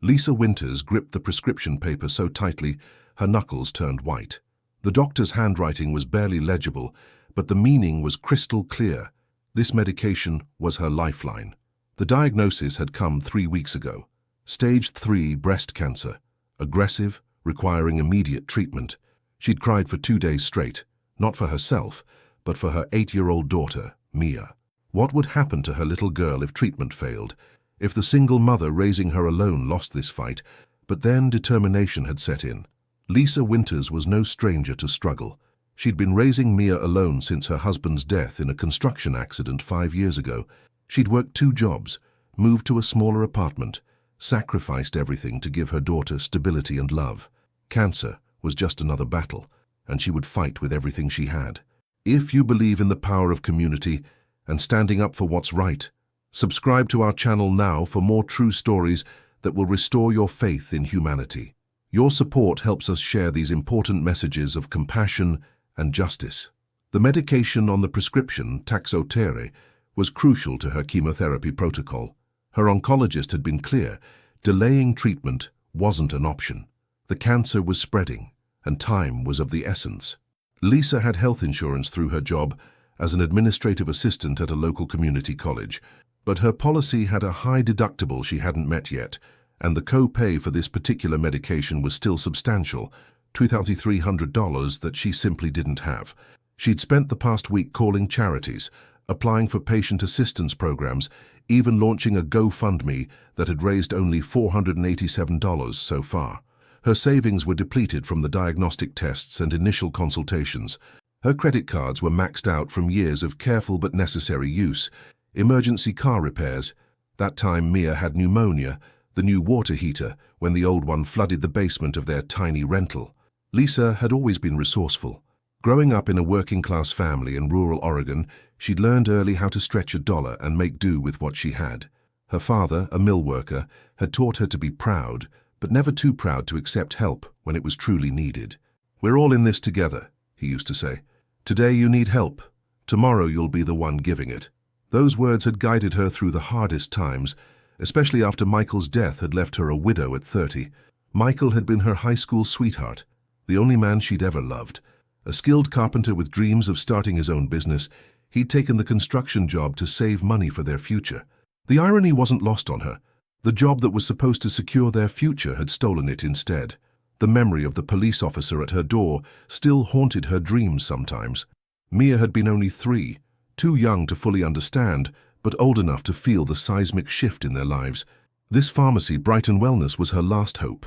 Lisa Winters gripped the prescription paper so tightly her knuckles turned white. The doctor's handwriting was barely legible, but the meaning was crystal clear. This medication was her lifeline. The diagnosis had come 3 weeks ago. Stage 3 breast cancer. Aggressive, requiring immediate treatment. She'd cried for 2 days straight, not for herself, but for her 8-year-old daughter, Mia. What would happen to her little girl if treatment failed? If the single mother raising her alone lost this fight? But then determination had set in. Lisa Winters was no stranger to struggle. She'd been raising Mia alone since her husband's death in a construction accident 5 years ago. She'd worked 2 jobs, moved to a smaller apartment, sacrificed everything to give her daughter stability and love. Cancer was just another battle, and she would fight with everything she had. If you believe in the power of community and standing up for what's right, subscribe to our channel now for more true stories that will restore your faith in humanity. Your support helps us share these important messages of compassion and justice. The medication on the prescription, Taxotere, was crucial to her chemotherapy protocol. Her oncologist had been clear, delaying treatment wasn't an option. The cancer was spreading, and time was of the essence. Lisa had health insurance through her job as an administrative assistant at a local community college, but her policy had a high deductible she hadn't met yet, and the co-pay for this particular medication was still substantial, $2,300 that she simply didn't have. She'd spent the past week calling charities, applying for patient assistance programs, even launching a GoFundMe that had raised only $487 so far. Her savings were depleted from the diagnostic tests and initial consultations. Her credit cards were maxed out from years of careful but necessary use. Emergency car repairs. That time Mia had pneumonia, the new water heater, when the old one flooded the basement of their tiny rental. Lisa had always been resourceful. Growing up in a working-class family in rural Oregon, she'd learned early how to stretch a dollar and make do with what she had. Her father, a mill worker, had taught her to be proud, but never too proud to accept help when it was truly needed. "We're all in this together," he used to say. "Today you need help. Tomorrow you'll be the one giving it." Those words had guided her through the hardest times, especially after Michael's death had left her a widow at 30. Michael had been her high school sweetheart, the only man she'd ever loved. A skilled carpenter with dreams of starting his own business, he'd taken the construction job to save money for their future. The irony wasn't lost on her. The job that was supposed to secure their future had stolen it instead. The memory of the police officer at her door still haunted her dreams sometimes. Mia had been only 3, too young to fully understand, but old enough to feel the seismic shift in their lives. This pharmacy, Brighton Wellness, was her last hope.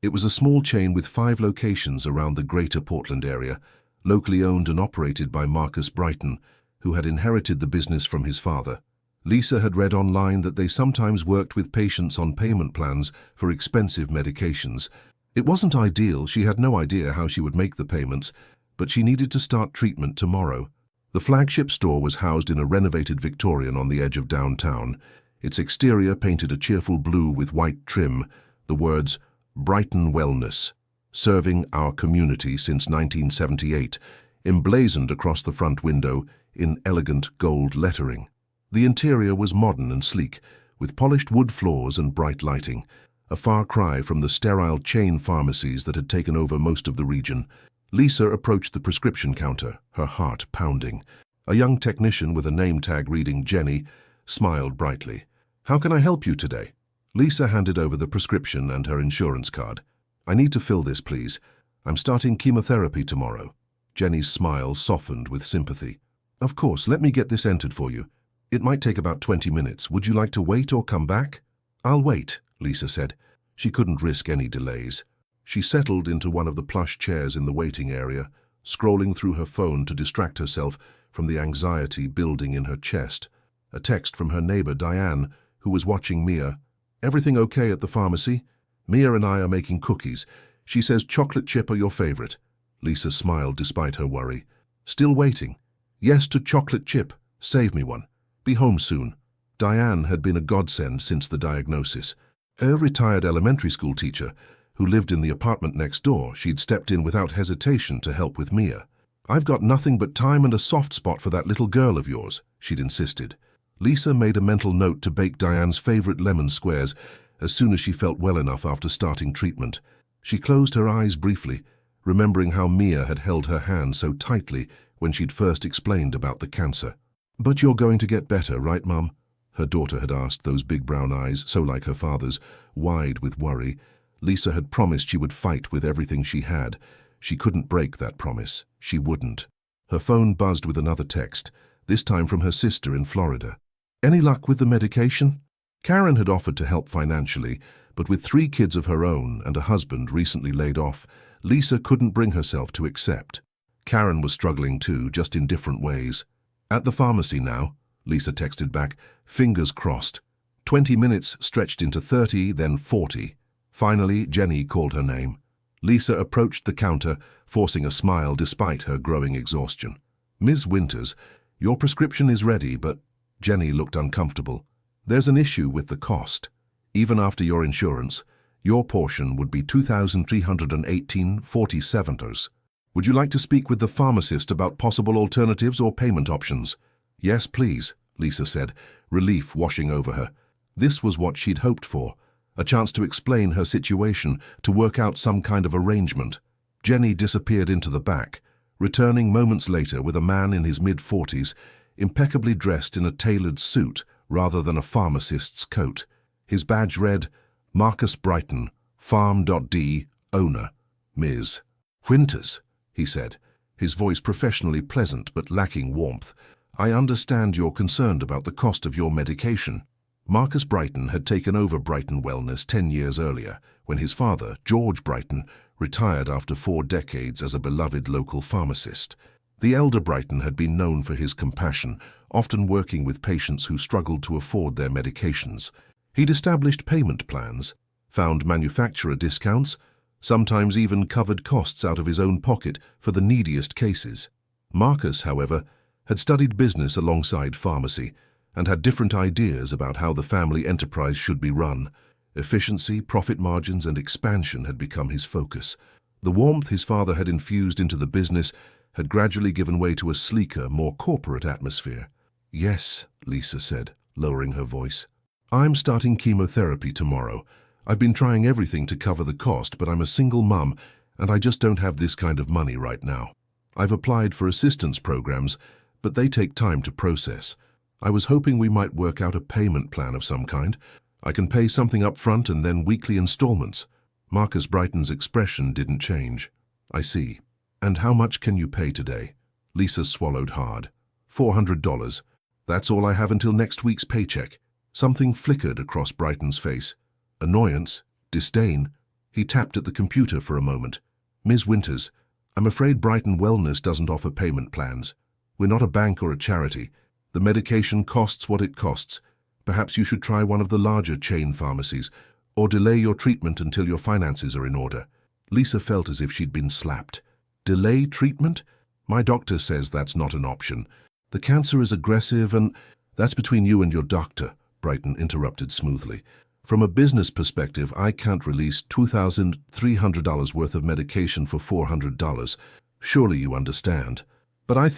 It was a small chain with 5 locations around the greater Portland area, locally owned and operated by Marcus Brighton, who had inherited the business from his father. Lisa had read online that they sometimes worked with patients on payment plans for expensive medications. It wasn't ideal, she had no idea how she would make the payments, but she needed to start treatment tomorrow. The flagship store was housed in a renovated Victorian on the edge of downtown. Its exterior painted a cheerful blue with white trim, the words, "Brighton Wellness, serving our community since 1978, emblazoned across the front window in elegant gold lettering. The interior was modern and sleek, with polished wood floors and bright lighting, a far cry from the sterile chain pharmacies that had taken over most of the region. Lisa approached the prescription counter, her heart pounding. A young technician with a name tag reading Jenny smiled brightly. "How can I help you today?" Lisa handed over the prescription and her insurance card. "I need to fill this, please. I'm starting chemotherapy tomorrow." Jenny's smile softened with sympathy. "Of course, let me get this entered for you. It might take about 20 minutes. Would you like to wait or come back?" "I'll wait," Lisa said. She couldn't risk any delays. She settled into one of the plush chairs in the waiting area, scrolling through her phone to distract herself from the anxiety building in her chest. A text from her neighbor, Diane, who was watching Mia. "Everything okay at the pharmacy? Mia and I are making cookies. She says chocolate chip are your favorite." Lisa smiled despite her worry. "Still waiting?" "Yes to chocolate chip. Save me one. Be home soon." Diane had been a godsend since the diagnosis. A retired elementary school teacher who lived in the apartment next door, she'd stepped in without hesitation to help with Mia. "I've got nothing but time and a soft spot for that little girl of yours," she'd insisted. Lisa made a mental note to bake Diane's favorite lemon squares, as soon as she felt well enough after starting treatment. She closed her eyes briefly, remembering how Mia had held her hand so tightly when she'd first explained about the cancer. "But you're going to get better, right, Mum?" her daughter had asked, those big brown eyes, so like her father's, wide with worry. Lisa had promised she would fight with everything she had. She couldn't break that promise. She wouldn't. Her phone buzzed with another text, this time from her sister in Florida. "Any luck with the medication?" Karen had offered to help financially, but with 3 kids of her own and a husband recently laid off, Lisa couldn't bring herself to accept. Karen was struggling too, just in different ways. "At the pharmacy now," Lisa texted back, fingers crossed. 20 minutes stretched into 30, then 40. Finally, Jenny called her name. Lisa approached the counter, forcing a smile despite her growing exhaustion. "Ms. Winters, your prescription is ready, but—" Jenny looked uncomfortable. "There's an issue with the cost. Even after your insurance, your portion would be $2,318.47. Would you like to speak with the pharmacist about possible alternatives or payment options?" "Yes, please," Lisa said, relief washing over her. This was what she'd hoped for, a chance to explain her situation, to work out some kind of arrangement. Jenny disappeared into the back, returning moments later with a man in his mid-40s, impeccably dressed in a tailored suit rather than a pharmacist's coat. His badge read, "Marcus Brighton, Farm.D, owner, Ms. Winters," he said, his voice professionally pleasant but lacking warmth. "I understand you're concerned about the cost of your medication." Marcus Brighton had taken over Brighton Wellness 10 years earlier, when his father, George Brighton, retired after 4 decades as a beloved local pharmacist. The elder Brighton had been known for his compassion, often working with patients who struggled to afford their medications. He'd established payment plans, found manufacturer discounts, sometimes even covered costs out of his own pocket for the neediest cases. Marcus, however, had studied business alongside pharmacy and had different ideas about how the family enterprise should be run. Efficiency, profit margins, and expansion had become his focus. The warmth his father had infused into the business had gradually given way to a sleeker, more corporate atmosphere. "Yes," Lisa said, lowering her voice. "I'm starting chemotherapy tomorrow. I've been trying everything to cover the cost, but I'm a single mum, and I just don't have this kind of money right now. I've applied for assistance programs, but they take time to process. I was hoping we might work out a payment plan of some kind. I can pay something up front and then weekly installments." Marcus Brighton's expression didn't change. "I see. And how much can you pay today?" Lisa swallowed hard. $400. That's all I have until next week's paycheck." Something flickered across Brighton's face. Annoyance, disdain. He tapped at the computer for a moment. "Ms. Winters, I'm afraid Brighton Wellness doesn't offer payment plans. We're not a bank or a charity. The medication costs what it costs. Perhaps you should try one of the larger chain pharmacies, or delay your treatment until your finances are in order." Lisa felt as if she'd been slapped. "Delay treatment? My doctor says that's not an option. The cancer is aggressive and—" "That's between you and your doctor," Brighton interrupted smoothly. "From a business perspective, I can't release $2,300 worth of medication for $400. Surely you understand. But I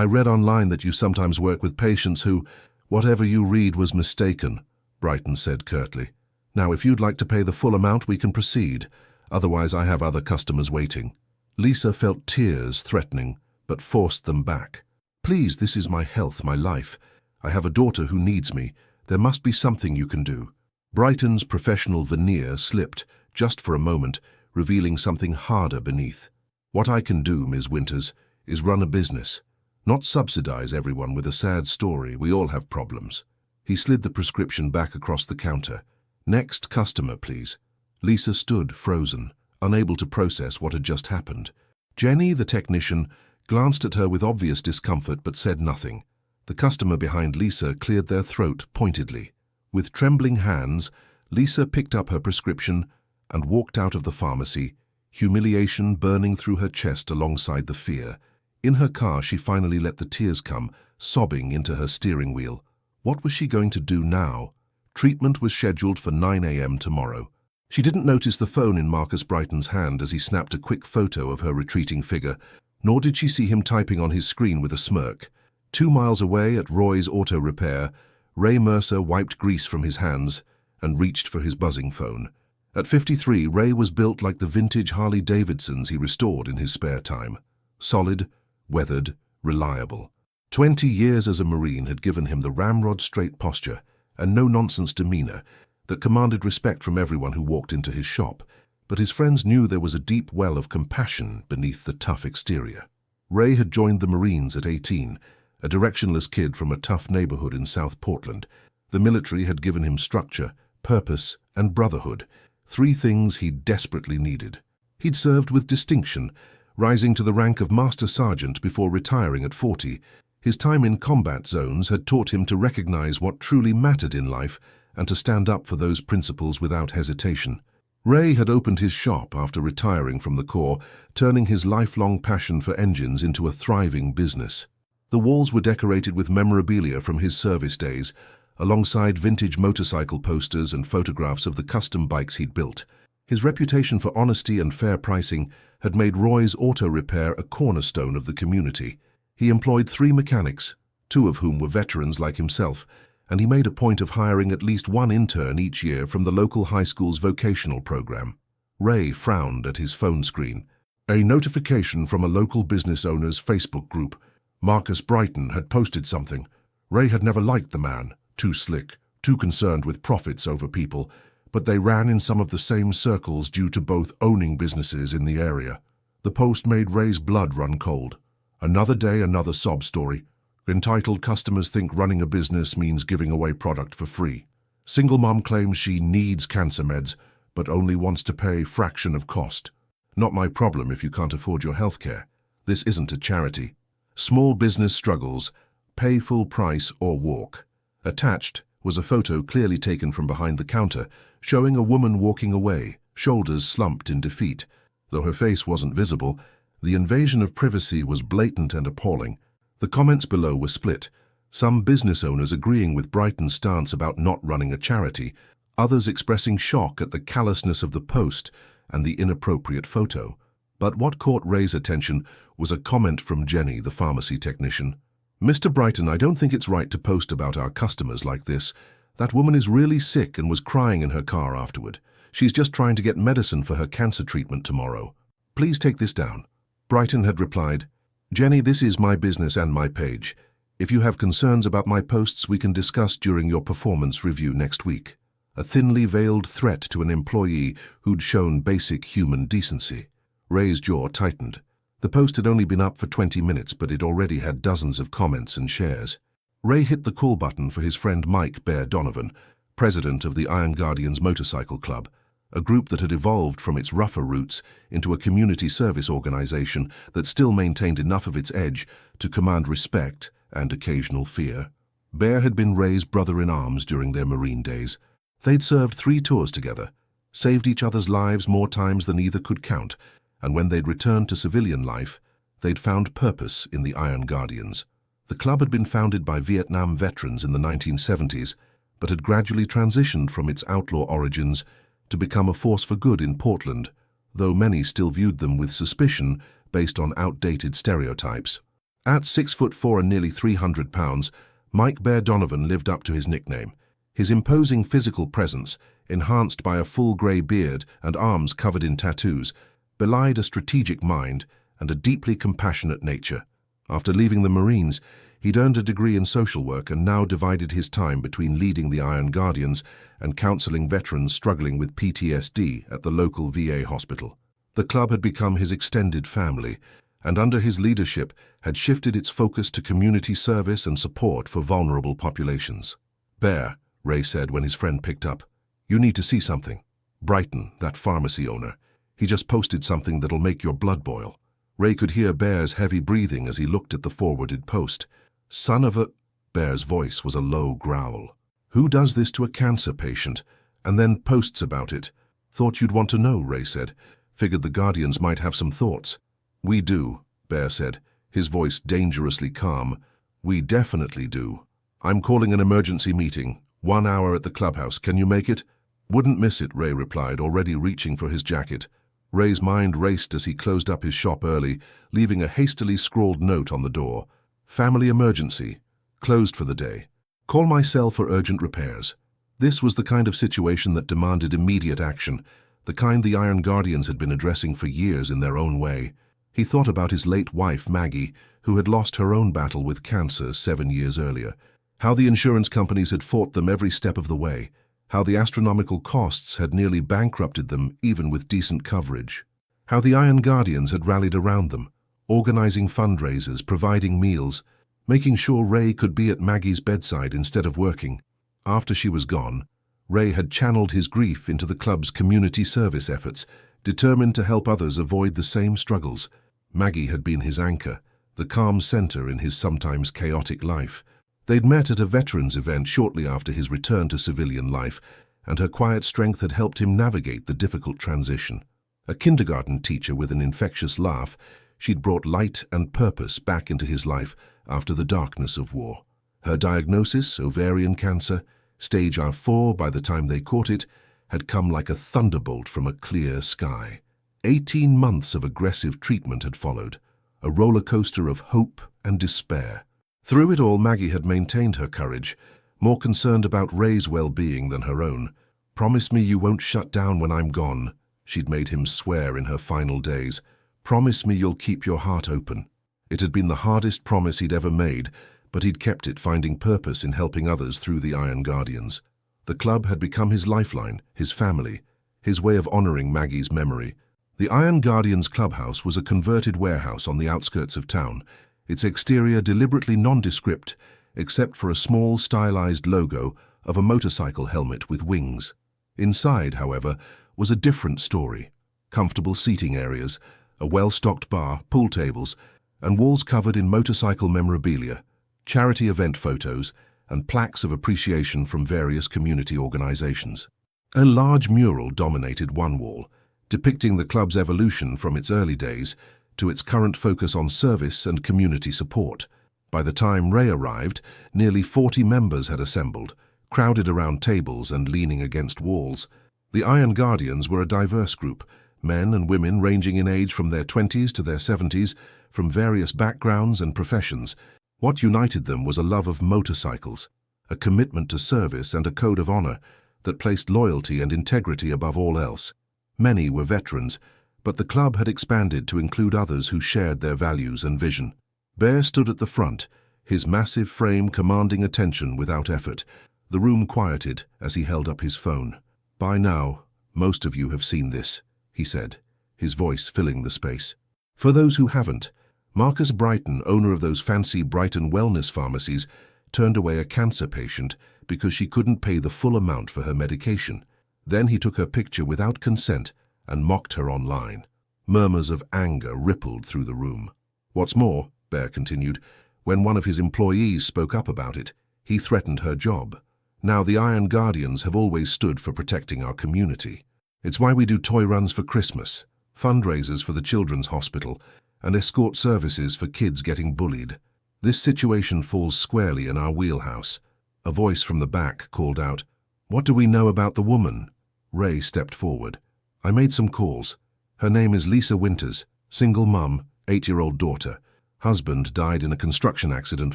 read online that you sometimes work with patients who—" "Whatever you read was mistaken," Brighton said curtly. "Now, if you'd like to pay the full amount, we can proceed. Otherwise, I have other customers waiting." Lisa felt tears threatening, but forced them back. "Please, this is my health, my life. I have a daughter who needs me. There must be something you can do." Brighton's professional veneer slipped, just for a moment, revealing something harder beneath. "What I can do, Ms. Winters, is run a business. Not subsidize everyone with a sad story. We all have problems." He slid the prescription back across the counter. "Next customer, please." Lisa stood frozen, unable to process what had just happened. Jenny, the technician, glanced at her with obvious discomfort but said nothing. The customer behind Lisa cleared their throat pointedly. With trembling hands, Lisa picked up her prescription and walked out of the pharmacy, humiliation burning through her chest alongside the fear. In her car, she finally let the tears come, sobbing into her steering wheel. What was she going to do now? Treatment was scheduled for 9 a.m. tomorrow. She didn't notice the phone in Marcus Brighton's hand as he snapped a quick photo of her retreating figure, nor did she see him typing on his screen with a smirk. 2 miles away at Roy's Auto Repair, Ray Mercer wiped grease from his hands and reached for his buzzing phone. At 53, Ray was built like the vintage Harley-Davidsons he restored in his spare time. Solid, weathered, reliable. 20 years as a Marine had given him the ramrod-straight posture and no-nonsense demeanor that commanded respect from everyone who walked into his shop, but his friends knew there was a deep well of compassion beneath the tough exterior. Ray had joined the Marines at 18, a directionless kid from a tough neighborhood in South Portland. The military had given him structure, purpose, and brotherhood, 3 things he desperately needed. He'd served with distinction, rising to the rank of Master Sergeant before retiring at 40. His time in combat zones had taught him to recognize what truly mattered in life and to stand up for those principles without hesitation. Ray had opened his shop after retiring from the Corps, turning his lifelong passion for engines into a thriving business. The walls were decorated with memorabilia from his service days, alongside vintage motorcycle posters and photographs of the custom bikes he'd built. His reputation for honesty and fair pricing had made Roy's Auto Repair a cornerstone of the community. He employed 3 mechanics, 2 of whom were veterans like himself, and he made a point of hiring at least 1 intern each year from the local high school's vocational program. Ray frowned at his phone screen. A notification from a local business owner's Facebook group. Marcus Brighton had posted something. Ray had never liked the man. Too slick, too concerned with profits over people, but they ran in some of the same circles due to both owning businesses in the area. The post made Ray's blood run cold. Another day, another sob story. Entitled customers think running a business means giving away product for free. Single mom claims she needs cancer meds, but only wants to pay fraction of cost. Not my problem if you can't afford your health care. This isn't a charity. Small business struggles. Pay full price or walk. Attached was a photo clearly taken from behind the counter, showing a woman walking away, shoulders slumped in defeat. Though her face wasn't visible, the invasion of privacy was blatant and appalling. The comments below were split, some business owners agreeing with Brighton's stance about not running a charity, others expressing shock at the callousness of the post and the inappropriate photo. But what caught Ray's attention was a comment from Jenny, the pharmacy technician. "Mr. Brighton, I don't think it's right to post about our customers like this. That woman is really sick and was crying in her car afterward. She's just trying to get medicine for her cancer treatment tomorrow. Please take this down." Brighton had replied, "Jenny, this is my business and my page. If you have concerns about my posts, we can discuss during your performance review next week." A thinly veiled threat to an employee who'd shown basic human decency. Ray's jaw tightened. The post had only been up for 20 minutes, but it already had dozens of comments and shares. Ray hit the call button for his friend Mike Bear Donovan, president of the Iron Guardians Motorcycle Club, a group that had evolved from its rougher roots into a community service organization that still maintained enough of its edge to command respect and occasional fear. Bear had been Ray's brother-in-arms during their Marine days. They'd served 3 tours together, saved each other's lives more times than either could count, and when they'd returned to civilian life, they'd found purpose in the Iron Guardians. The club had been founded by Vietnam veterans in the 1970s, but had gradually transitioned from its outlaw origins to become a force for good in Portland, though many still viewed them with suspicion based on outdated stereotypes. At 6'4" and nearly 300 pounds, Mike Bear Donovan lived up to his nickname. His imposing physical presence, enhanced by a full grey beard and arms covered in tattoos, belied a strategic mind and a deeply compassionate nature. After leaving the Marines, he'd earned a degree in social work and now divided his time between leading the Iron Guardians and counseling veterans struggling with PTSD at the local VA hospital. The club had become his extended family, and under his leadership had shifted its focus to community service and support for vulnerable populations. "Bear," Ray said when his friend picked up, "you need to see something. Brighton, that pharmacy owner. He just posted something that'll make your blood boil." Ray could hear Bear's heavy breathing as he looked at the forwarded post. "Son of a—" Bear's voice was a low growl. "Who does this to a cancer patient and then posts about it?" "Thought you'd want to know," Ray said. "Figured the Guardians might have some thoughts." "We do," Bear said, his voice dangerously calm. "We definitely do. I'm calling an emergency meeting. 1 hour at the clubhouse. Can you make it?" "Wouldn't miss it," Ray replied, already reaching for his jacket. Ray's mind raced as he closed up his shop early, leaving a hastily scrawled note on the door. "Family emergency. Closed for the day. Call my cell for urgent repairs." This was the kind of situation that demanded immediate action, the kind the Iron Guardians had been addressing for years in their own way. He thought about his late wife, Maggie, who had lost her own battle with cancer 7 years earlier. How the insurance companies had fought them every step of the way. How the astronomical costs had nearly bankrupted them even with decent coverage. How the Iron Guardians had rallied around them, organizing fundraisers, providing meals, making sure Ray could be at Maggie's bedside instead of working. After she was gone, Ray had channeled his grief into the club's community service efforts, determined to help others avoid the same struggles. Maggie had been his anchor, the calm center in his sometimes chaotic life. They'd met at a veterans event shortly after his return to civilian life, and her quiet strength had helped him navigate the difficult transition. A kindergarten teacher with an infectious laugh, she'd brought light and purpose back into his life after the darkness of war. Her diagnosis, ovarian cancer, stage R4 by the time they caught it, had come like a thunderbolt from a clear sky. 18 months of aggressive treatment had followed, a roller coaster of hope and despair. Through it all, Maggie had maintained her courage, more concerned about Ray's well-being than her own. "Promise me you won't shut down when I'm gone," she'd made him swear in her final days. "Promise me you'll keep your heart open." It had been the hardest promise he'd ever made, but he'd kept it, finding purpose in helping others through the Iron Guardians. The club had become his lifeline, his family, his way of honoring Maggie's memory. The Iron Guardians clubhouse was a converted warehouse on the outskirts of town, its exterior deliberately nondescript, except for a small stylized logo of a motorcycle helmet with wings. Inside, however, was a different story. Comfortable seating areas, a well-stocked bar, pool tables, and walls covered in motorcycle memorabilia, charity event photos, and plaques of appreciation from various community organizations. A large mural dominated one wall, depicting the club's evolution from its early days to its current focus on service and community support. By the time Ray arrived, nearly 40 members had assembled, crowded around tables and leaning against walls. The Iron Guardians were a diverse group, men and women ranging in age from their 20s to their 70s, from various backgrounds and professions. What united them was a love of motorcycles, a commitment to service and a code of honor that placed loyalty and integrity above all else. Many were veterans, but the club had expanded to include others who shared their values and vision. Bear stood at the front, his massive frame commanding attention without effort. The room quieted as he held up his phone. "By now, most of you have seen this," he said, his voice filling the space. For those who haven't, Marcus Brighton, owner of those fancy Brighton wellness pharmacies, turned away a cancer patient because she couldn't pay the full amount for her medication. Then he took her picture without consent and mocked her online. Murmurs of anger rippled through the room. "What's more," Bear continued, "when one of his employees spoke up about it, he threatened her job. Now the Iron Guardians have always stood for protecting our community. It's why we do toy runs for Christmas, fundraisers for the Children's Hospital, and escort services for kids getting bullied. This situation falls squarely in our wheelhouse." A voice from the back called out, "What do we know about the woman?" Ray stepped forward. "I made some calls. Her name is Lisa Winters, single mum, 8-year-old daughter. Husband died in a construction accident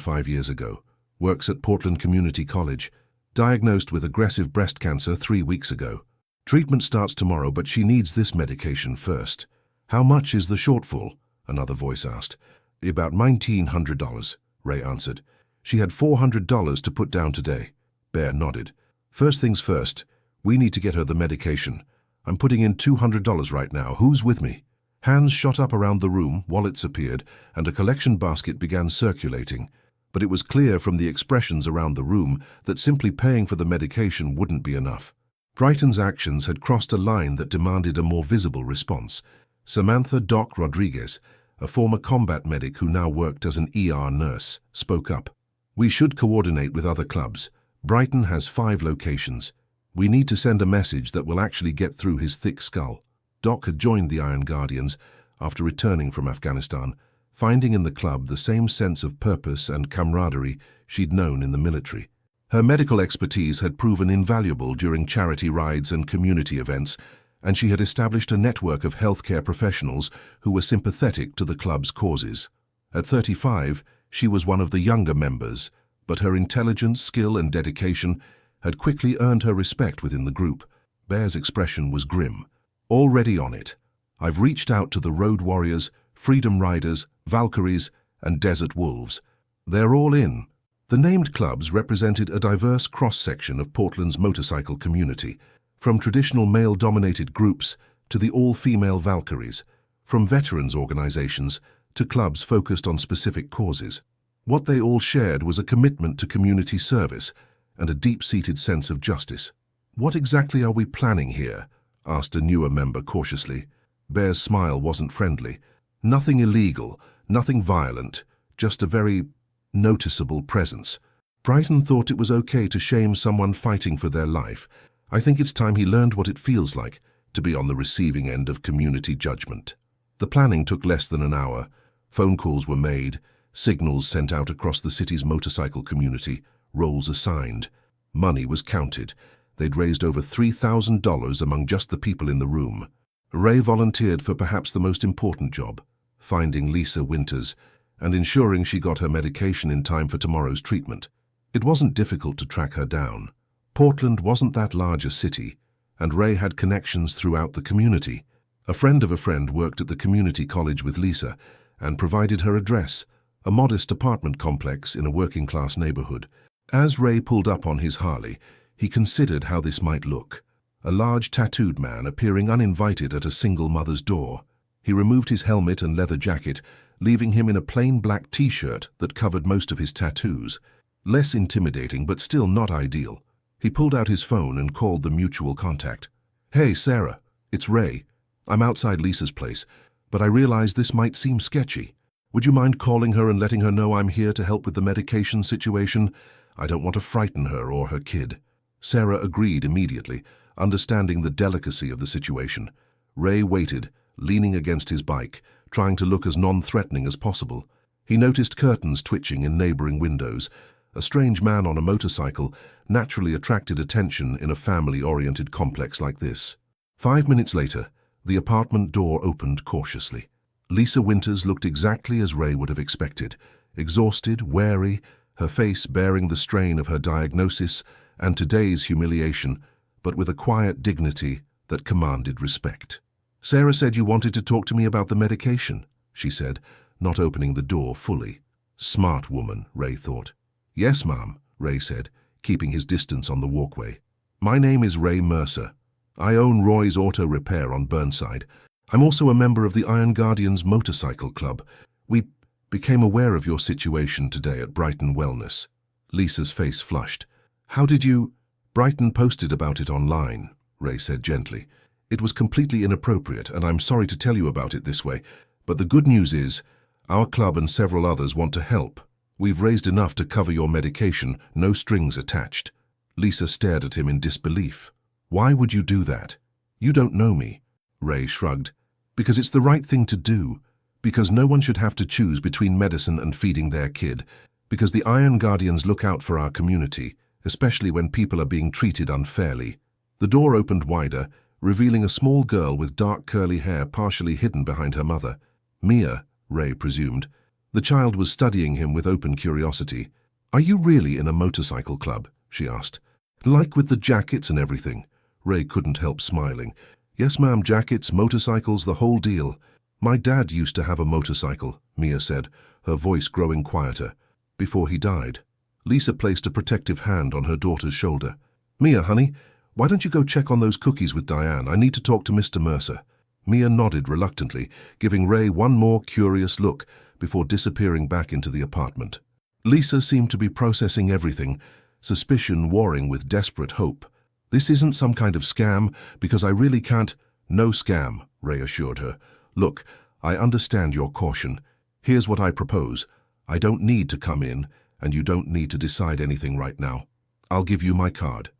5 years ago. Works at Portland Community College. Diagnosed with aggressive breast cancer 3 weeks ago. Treatment starts tomorrow, but she needs this medication first." "How much is the shortfall?" another voice asked. "About $1,900, Ray answered. "She had $400 to put down today." Bear nodded. "First things first, we need to get her the medication. I'm putting in $200 right now. Who's with me?" Hands shot up around the room, wallets appeared, and a collection basket began circulating. But it was clear from the expressions around the room that simply paying for the medication wouldn't be enough. Brighton's actions had crossed a line that demanded a more visible response. Samantha Doc Rodriguez, a former combat medic who now worked as an ER nurse, spoke up. "We should coordinate with other clubs. Brighton has 5 locations. We need to send a message that will actually get through his thick skull." Doc had joined the Iron Guardians after returning from Afghanistan, finding in the club the same sense of purpose and camaraderie she'd known in the military. Her medical expertise had proven invaluable during charity rides and community events, and she had established a network of healthcare professionals who were sympathetic to the club's causes. At 35, she was one of the younger members, but her intelligence, skill, and dedication had quickly earned her respect within the group. Bear's expression was grim. Already on it. I've reached out to the Road Warriors, Freedom Riders, Valkyries, and Desert Wolves. They're all in. The named clubs represented a diverse cross-section of Portland's motorcycle community, from traditional male-dominated groups to the all-female Valkyries, from veterans organizations to clubs focused on specific causes. What they all shared was a commitment to community service and a deep-seated sense of justice. "What exactly are we planning here?" asked a newer member cautiously. Bear's smile wasn't friendly. "Nothing illegal, nothing violent, just a very noticeable presence." Brighton thought it was okay to shame someone fighting for their life. I think it's time he learned what it feels like to be on the receiving end of community judgment. The planning took less than an hour. Phone calls were made, signals sent out across the city's motorcycle community, roles assigned. Money was counted. They'd raised over $3,000 among just the people in the room. Ray volunteered for perhaps the most important job, finding Lisa Winters and ensuring she got her medication in time for tomorrow's treatment. It wasn't difficult to track her down. Portland wasn't that large a city, and Ray had connections throughout the community. A friend of a friend worked at the community college with Lisa and provided her address, a modest apartment complex in a working-class neighborhood. As Ray pulled up on his Harley, he considered how this might look. A large tattooed man appearing uninvited at a single mother's door. He removed his helmet and leather jacket, leaving him in a plain black t-shirt that covered most of his tattoos. Less intimidating, but still not ideal. He pulled out his phone and called the mutual contact. "Hey, Sarah, it's Ray. I'm outside Lisa's place, but I realize this might seem sketchy. Would you mind calling her and letting her know I'm here to help with the medication situation? I don't want to frighten her or her kid." Sarah agreed immediately, understanding the delicacy of the situation. Ray waited, leaning against his bike, trying to look as non-threatening as possible. He noticed curtains twitching in neighboring windows. A strange man on a motorcycle naturally attracted attention in a family-oriented complex like this. 5 minutes later, the apartment door opened cautiously. Lisa Winters looked exactly as Ray would have expected, exhausted, wary, her face bearing the strain of her diagnosis and today's humiliation, but with a quiet dignity that commanded respect. "Sarah said you wanted to talk to me about the medication," she said, not opening the door fully. Smart woman, Ray thought. "Yes, ma'am," Ray said, keeping his distance on the walkway. "My name is Ray Mercer. I own Roy's Auto Repair on Burnside. I'm also a member of the Iron Guardians Motorcycle Club. We became aware of your situation today at Brighton Wellness." Lisa's face flushed. "How did you—" "Brighton posted about it online," Ray said gently. "It was completely inappropriate, and I'm sorry to tell you about it this way. But the good news is, our club and several others want to help. We've raised enough to cover your medication, no strings attached." Lisa stared at him in disbelief. "Why would you do that?" "You don't know me," Ray shrugged. "Because it's the right thing to do. Because no one should have to choose between medicine and feeding their kid. Because the Iron Guardians look out for our community, especially when people are being treated unfairly." The door opened wider, revealing a small girl with dark curly hair partially hidden behind her mother. Mia, Ray presumed. The child was studying him with open curiosity. "Are you really in a motorcycle club?" she asked. "Like with the jackets and everything?" Ray couldn't help smiling. "Yes, ma'am, jackets, motorcycles, the whole deal." "My dad used to have a motorcycle," Mia said, her voice growing quieter, "before he died." Lisa placed a protective hand on her daughter's shoulder. "Mia, honey, why don't you go check on those cookies with Diane? I need to talk to Mr. Mercer." Mia nodded reluctantly, giving Ray one more curious look before disappearing back into the apartment. Lisa seemed to be processing everything, suspicion warring with desperate hope. "This isn't some kind of scam, because I really can't—" "No scam," Ray assured her. "Look, I understand your caution. Here's what I propose. I don't need to come in, and you don't need to decide anything right now. I'll give you my card.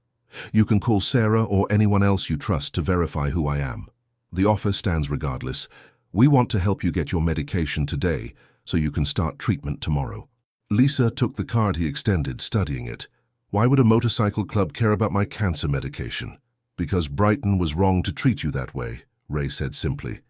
You can call Sarah or anyone else you trust to verify who I am. The offer stands regardless. We want to help you get your medication today, so you can start treatment tomorrow." Lisa took the card he extended, studying it. "Why would a motorcycle club care about my cancer medication?" "Because Brighton was wrong to treat you that way," Ray said simply.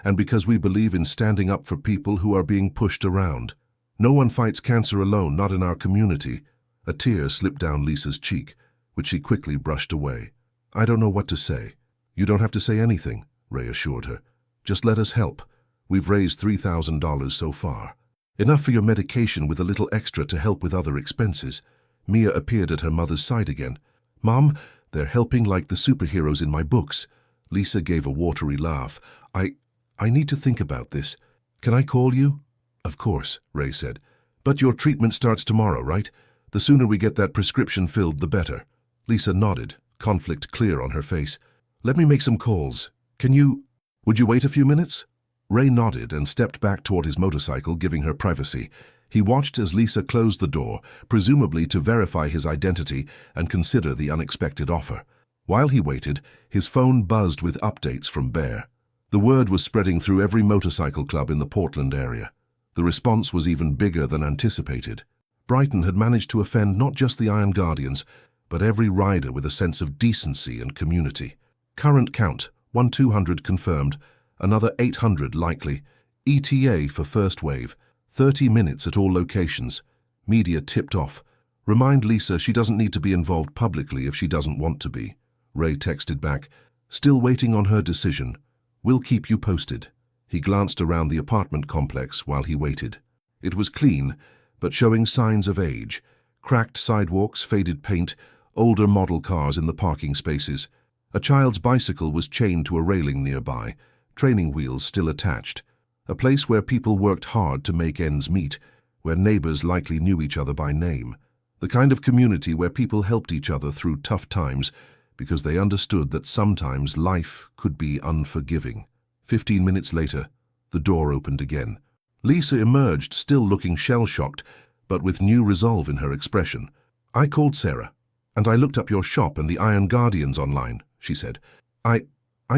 "And because we believe in standing up for people who are being pushed around. No one fights cancer alone, not in our community." A tear slipped down Lisa's cheek. which she quickly brushed away. "I don't know what to say." "You don't have to say anything," Ray assured her. "Just let us help. We've raised $3,000 so far. Enough for your medication with a little extra to help with other expenses." Mia appeared at her mother's side again. "Mom, they're helping like the superheroes in my books." Lisa gave a watery laugh. I need to think about this. Can I call you?" "Of course," Ray said. "But your treatment starts tomorrow, right? The sooner we get that prescription filled, the better." Lisa nodded, conflict clear on her face. "Let me make some calls. Would you wait a few minutes?" Ray nodded and stepped back toward his motorcycle, giving her privacy. He watched as Lisa closed the door, presumably to verify his identity and consider the unexpected offer. While he waited, his phone buzzed with updates from Bear. The word was spreading through every motorcycle club in the Portland area. The response was even bigger than anticipated. Brighton had managed to offend not just the Iron Guardians, but every rider with a sense of decency and community. Current count, 1,200 confirmed, another 800 likely. ETA for first wave, 30 minutes at all locations. Media tipped off. "Remind Lisa she doesn't need to be involved publicly if she doesn't want to be." Ray texted back. "Still waiting on her decision. We'll keep you posted." He glanced around the apartment complex while he waited. It was clean, but showing signs of age. Cracked sidewalks, faded paint, older model cars in the parking spaces. A child's bicycle was chained to a railing nearby, training wheels still attached. A place where people worked hard to make ends meet, where neighbors likely knew each other by name. The kind of community where people helped each other through tough times because they understood that sometimes life could be unforgiving. 15 minutes later, the door opened again. Lisa emerged, still looking shell-shocked, but with new resolve in her expression. "I called Sarah, and I looked up your shop and the Iron Guardians online," she said. I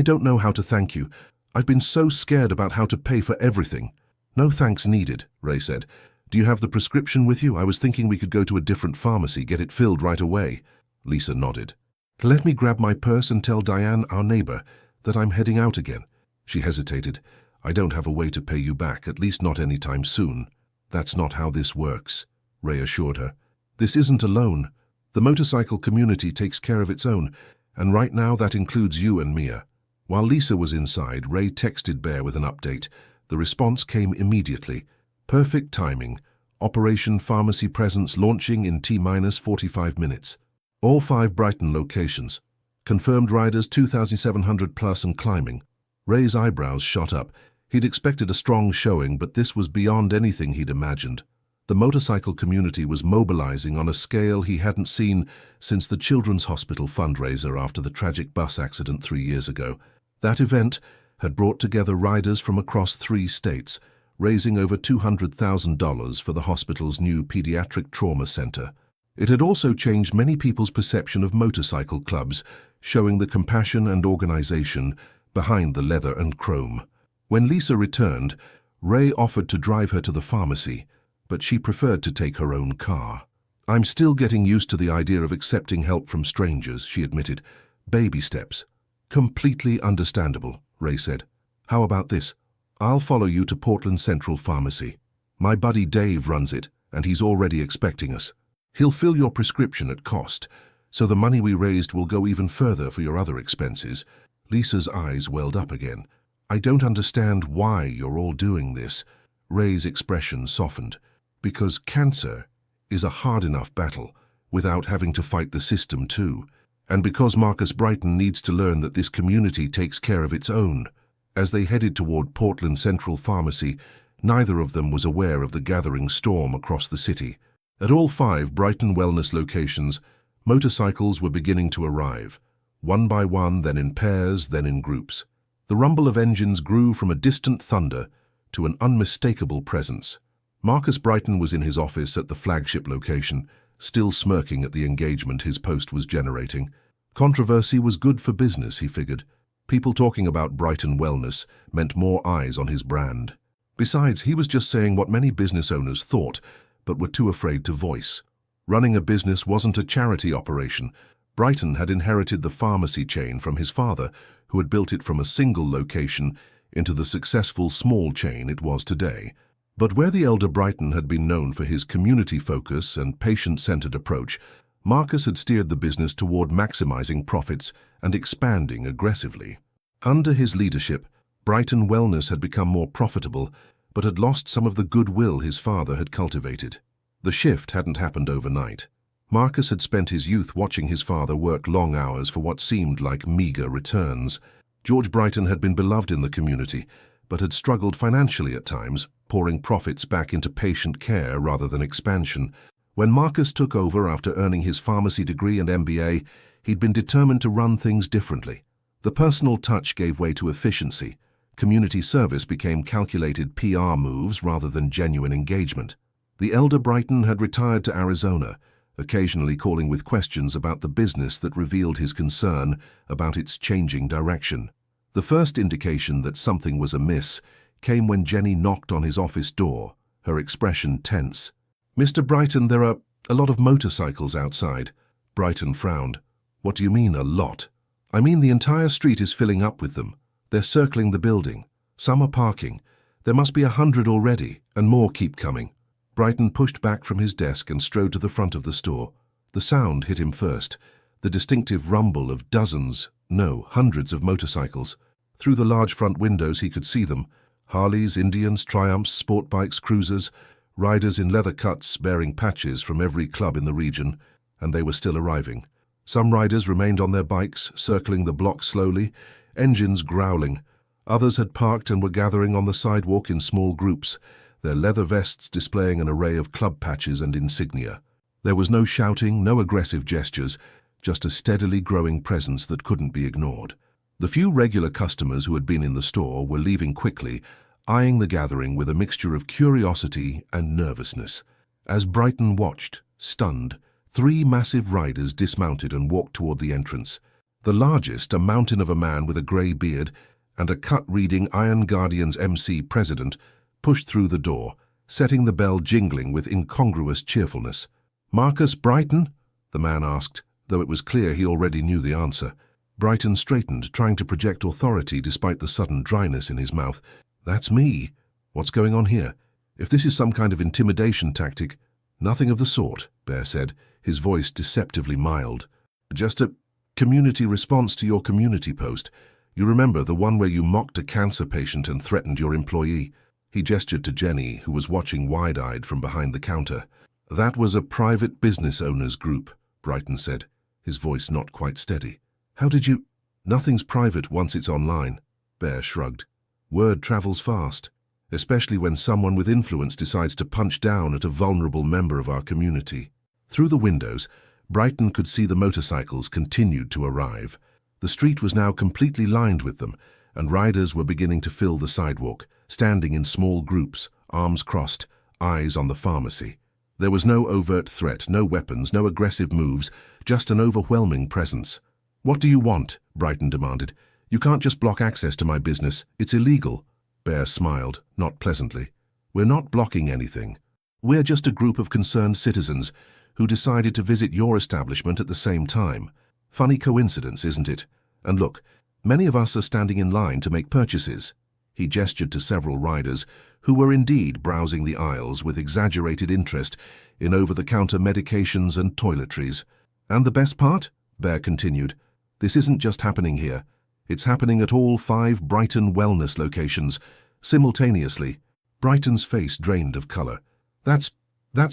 don't know how to thank you. I've been so scared about how to pay for everything." "No thanks needed," Ray said. "Do you have the prescription with you? I was thinking we could go to a different pharmacy, get it filled right away." Lisa nodded. "Let me grab my purse and tell Diane, our neighbor, that I'm heading out again." She hesitated. "I don't have a way to pay you back, at least not anytime soon." "That's not how this works," Ray assured her. "This isn't a loan. The motorcycle community takes care of its own, and right now that includes you and Mia." While Lisa was inside, Ray texted Bear with an update. The response came immediately. "Perfect timing. Operation Pharmacy Presence launching in T-45 minutes. All 5 Brighton locations. Confirmed riders 2,700 plus and climbing." Ray's eyebrows shot up. He'd expected a strong showing, but this was beyond anything he'd imagined. The motorcycle community was mobilizing on a scale he hadn't seen since the Children's Hospital fundraiser after the tragic bus accident 3 years ago. That event had brought together riders from across 3 states, raising over $200,000 for the hospital's new pediatric trauma center. It had also changed many people's perception of motorcycle clubs, showing the compassion and organization behind the leather and chrome. When Lisa returned, Ray offered to drive her to the pharmacy, but she preferred to take her own car. "I'm still getting used to the idea of accepting help from strangers," she admitted. "Baby steps." "Completely understandable," Ray said. "How about this? I'll follow you to Portland Central Pharmacy. My buddy Dave runs it, and he's already expecting us. He'll fill your prescription at cost, so the money we raised will go even further for your other expenses." Lisa's eyes welled up again. "I don't understand why you're all doing this." Ray's expression softened. "Because cancer is a hard enough battle without having to fight the system too. And because Marcus Brighton needs to learn that this community takes care of its own." As they headed toward Portland Central Pharmacy, neither of them was aware of the gathering storm across the city. At all 5 Brighton wellness locations, motorcycles were beginning to arrive, one by one, then in pairs, then in groups. The rumble of engines grew from a distant thunder to an unmistakable presence. Marcus Brighton was in his office at the flagship location, still smirking at the engagement his post was generating. Controversy was good for business, he figured. People talking about Brighton wellness meant more eyes on his brand. Besides, he was just saying what many business owners thought, but were too afraid to voice. Running a business wasn't a charity operation. Brighton had inherited the pharmacy chain from his father, who had built it from a single location into the successful small chain it was today. But where the elder Brighton had been known for his community focus and patient-centered approach, Marcus had steered the business toward maximizing profits and expanding aggressively. Under his leadership, Brighton Wellness had become more profitable, but had lost some of the goodwill his father had cultivated. The shift hadn't happened overnight. Marcus had spent his youth watching his father work long hours for what seemed like meager returns. George Brighton had been beloved in the community, but had struggled financially at times, pouring profits back into patient care rather than expansion. When Marcus took over after earning his pharmacy degree and MBA, he'd been determined to run things differently. The personal touch gave way to efficiency. Community service became calculated PR moves rather than genuine engagement. The elder Brighton had retired to Arizona, occasionally calling with questions about the business that revealed his concern about its changing direction. The first indication that something was amiss came when Jenny knocked on his office door, her expression tense. "Mr. Brighton, there are a lot of motorcycles outside." Brighton frowned. "What do you mean, a lot?" "I mean the entire street is filling up with them. They're circling the building. Some are parking. There must be 100 already, and more keep coming." Brighton pushed back from his desk and strode to the front of the store. The sound hit him first, the distinctive rumble of dozens, no, hundreds of motorcycles. Through the large front windows he could see them: Harleys, Indians, Triumphs, sport bikes, cruisers, riders in leather cuts bearing patches from every club in the region, and they were still arriving. Some riders remained on their bikes, circling the block slowly, engines growling. Others had parked and were gathering on the sidewalk in small groups, their leather vests displaying an array of club patches and insignia. There was no shouting, no aggressive gestures, just a steadily growing presence that couldn't be ignored. The few regular customers who had been in the store were leaving quickly, eyeing the gathering with a mixture of curiosity and nervousness. As Brighton watched, stunned, 3 massive riders dismounted and walked toward the entrance. The largest, a mountain of a man with a grey beard and a cut reading Iron Guardian's MC president, pushed through the door, setting the bell jingling with incongruous cheerfulness. "Marcus Brighton?" the man asked, though it was clear he already knew the answer. Brighton straightened, trying to project authority despite the sudden dryness in his mouth. "That's me. What's going on here? If this is some kind of intimidation tactic—" "Nothing of the sort," Bear said, his voice deceptively mild. "Just a community response to your community post. You remember, the one where you mocked a cancer patient and threatened your employee?" He gestured to Jenny, who was watching wide-eyed from behind the counter. "That was a private business owners group," Brighton said, his voice not quite steady. "How did you—" "Nothing's private once it's online," Bear shrugged. "Word travels fast, especially when someone with influence decides to punch down at a vulnerable member of our community." Through the windows, Brighton could see the motorcycles continued to arrive. The street was now completely lined with them, and riders were beginning to fill the sidewalk, standing in small groups, arms crossed, eyes on the pharmacy. There was no overt threat, no weapons, no aggressive moves, just an overwhelming presence. "What do you want?" Brighton demanded. "You can't just block access to my business. It's illegal." Bear smiled, not pleasantly. "We're not blocking anything. We're just a group of concerned citizens who decided to visit your establishment at the same time. Funny coincidence, isn't it? And look, many of us are standing in line to make purchases." He gestured to several riders who were indeed browsing the aisles with exaggerated interest in over-the-counter medications and toiletries. "And the best part?" Bear continued. "This isn't just happening here. It's happening at all 5 Brighton wellness locations, simultaneously." Brighton's face drained of color. That's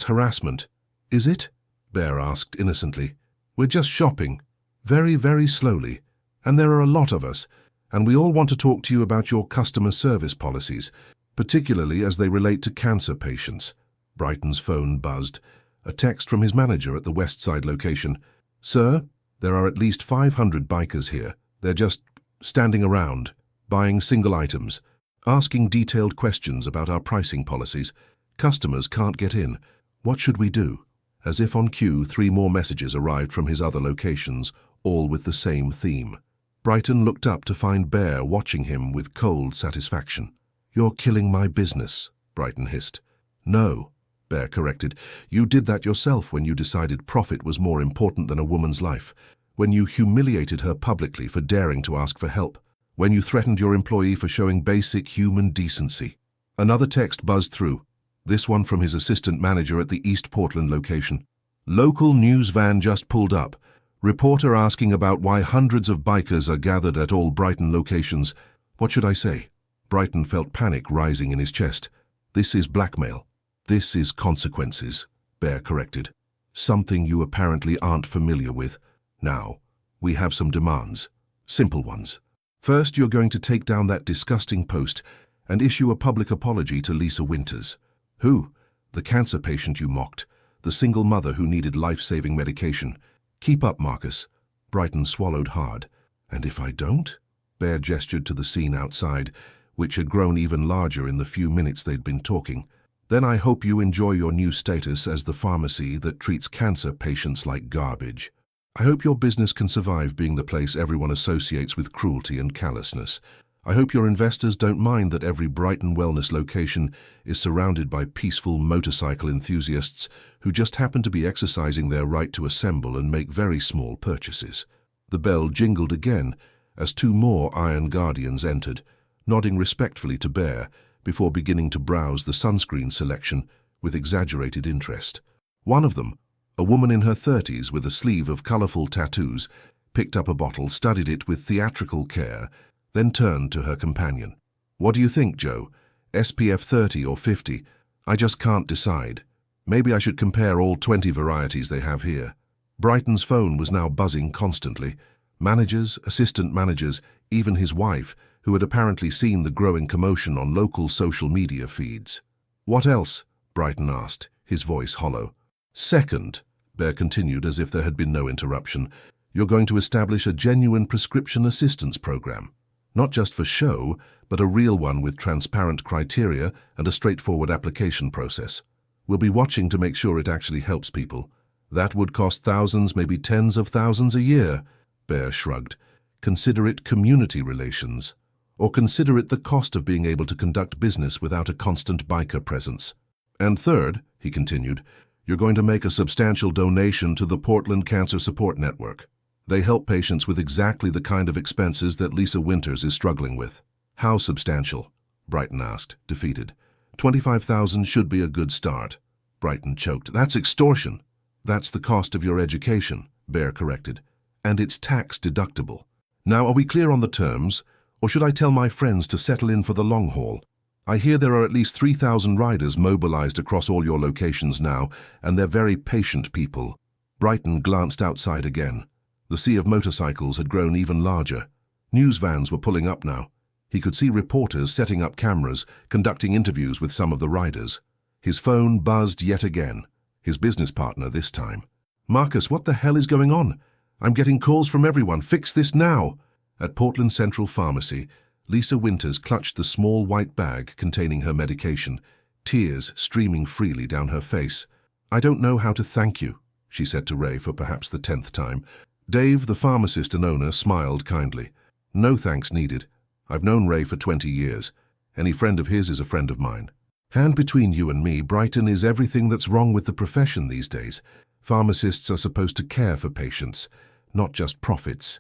harassment." "Is it?" Bear asked innocently. "We're just shopping. Very, very slowly. And there are a lot of us, and we all want to talk to you about your customer service policies, particularly as they relate to cancer patients." Brighton's phone buzzed. A text from his manager at the Westside location. "Sir, there are at least 500 bikers here. They're just standing around, buying single items, asking detailed questions about our pricing policies. Customers can't get in. What should we do?" As if on cue, 3 more messages arrived from his other locations, all with the same theme. Brighton looked up to find Bear watching him with cold satisfaction. "You're killing my business," Brighton hissed. "No," Bear corrected. "You did that yourself when you decided profit was more important than a woman's life, when you humiliated her publicly for daring to ask for help, when you threatened your employee for showing basic human decency." Another text buzzed through, this one from his assistant manager at the East Portland location. Local news van just pulled up. Reporter asking about why hundreds of bikers are gathered at all Brighton locations. What should I say? Brighton felt panic rising in his chest. This is blackmail. This is consequences, Bear corrected. Something you apparently aren't familiar with. Now, we have some demands. Simple ones. First, you're going to take down that disgusting post and issue a public apology to Lisa Winters. Who? The cancer patient you mocked. The single mother who needed life-saving medication. Keep up, Marcus. Brighton swallowed hard. And if I don't? Bear gestured to the scene outside, which had grown even larger in the few minutes they'd been talking. Then I hope you enjoy your new status as the pharmacy that treats cancer patients like garbage. I hope your business can survive being the place everyone associates with cruelty and callousness. I hope your investors don't mind that every Brighton wellness location is surrounded by peaceful motorcycle enthusiasts who just happen to be exercising their right to assemble and make very small purchases. The bell jingled again as two more Iron Guardians entered, nodding respectfully to Bear before beginning to browse the sunscreen selection with exaggerated interest. One of them, a woman in her 30s with a sleeve of colorful tattoos, picked up a bottle, studied it with theatrical care, then turned to her companion. What do you think, Joe? SPF 30 or 50? I just can't decide. Maybe I should compare all 20 varieties they have here. Brighton's phone was now buzzing constantly. Managers, assistant managers, even his wife, who had apparently seen the growing commotion on local social media feeds. What else? Brighton asked, his voice hollow. Second, Bear continued as if there had been no interruption, you're going to establish a genuine prescription assistance program. Not just for show, but a real one with transparent criteria and a straightforward application process. We'll be watching to make sure it actually helps people. That would cost thousands, maybe tens of thousands a year. Bear shrugged. Consider it community relations. Or consider it the cost of being able to conduct business without a constant biker presence. And third, he continued, you're going to make a substantial donation to the Portland Cancer Support Network. They help patients with exactly the kind of expenses that Lisa Winters is struggling with. How substantial? Brighton asked, defeated. 25,000 should be a good start. Brighton choked. That's extortion. That's the cost of your education, Bear corrected. And it's tax deductible. Now, are we clear on the terms? Or should I tell my friends to settle in for the long haul? I hear there are at least 3,000 riders mobilized across all your locations now, and they're very patient people. Brighton glanced outside again. The sea of motorcycles had grown even larger. News vans were pulling up now. He could see reporters setting up cameras, conducting interviews with some of the riders. His phone buzzed yet again. His business partner this time. Marcus, what the hell is going on? I'm getting calls from everyone. Fix this now. At Portland Central Pharmacy, Lisa Winters clutched the small white bag containing her medication, tears streaming freely down her face. I don't know how to thank you, she said to Ray for perhaps the 10th time. Dave, the pharmacist and owner, smiled kindly. No thanks needed. I've known Ray for 20 years. Any friend of his is a friend of mine. And between you and me, Brighton is everything that's wrong with the profession these days. Pharmacists are supposed to care for patients, not just profits.